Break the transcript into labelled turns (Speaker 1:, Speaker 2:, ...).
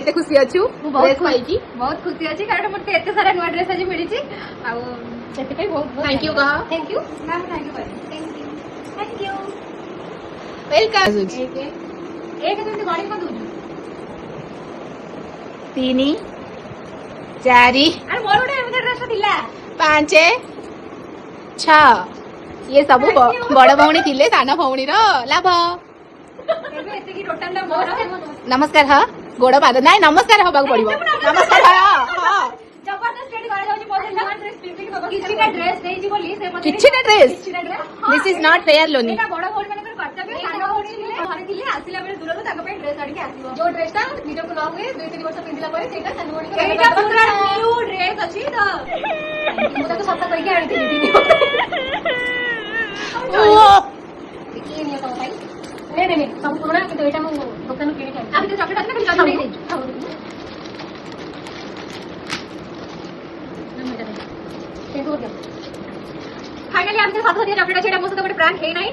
Speaker 1: केते खुशी अछु ड्रेस पाई की
Speaker 2: बहुत खुशी अछि कारण मते एते सारा नुवा ड्रेस आज मिली छी आ सेते पे बहुत
Speaker 1: थैंक यू कहा
Speaker 2: thank you ma'am thank you thank you
Speaker 1: welcome
Speaker 2: एक दिन गाड़ी को दूजी
Speaker 1: 3 4
Speaker 2: अरे मोर गोटे एमते ड्रेस थिला
Speaker 1: 5 6 ये सब बड़ भौणी थिले साना भौणी रो लाभ
Speaker 2: एबे एते की टोटल ना मोर
Speaker 1: नमस्कार हा गोड़ पाद नाइ नमस्कार हबाक पड़िबो नमस्कार हा
Speaker 2: जबरदस्त रेडी करा जाउची मोर नुवा ड्रेस पिंपिंग बाबा किछिटा ड्रेस देई जी बोली से मते
Speaker 1: किछिटा dress this is not fair लोनी
Speaker 2: एटा बड़ भौणी माने कर्तव्य साना भौणी थिले घरे थिले आसिला बेले दूररो ताका पे ड्रेस आडी के आसीबो जो ड्रेसटा निजो को लॉन्ग हुए 2-3 वर्ष पिंदिला परे सेटा साना भौणी को एटा पूरा न्यू ड्रेस अछि त मु ताको सप्ताह कहि के आडी थिली दीदी देखिए नियो तो भाई नहीं सब पुराना कि तो एटा मु दुकान किने के आ तो चॉकलेट आछना खाली नहीं फाइनली आमचे 7 हजार चॉकलेट छेडा मोसे तो गोटे प्रैंक हे नाही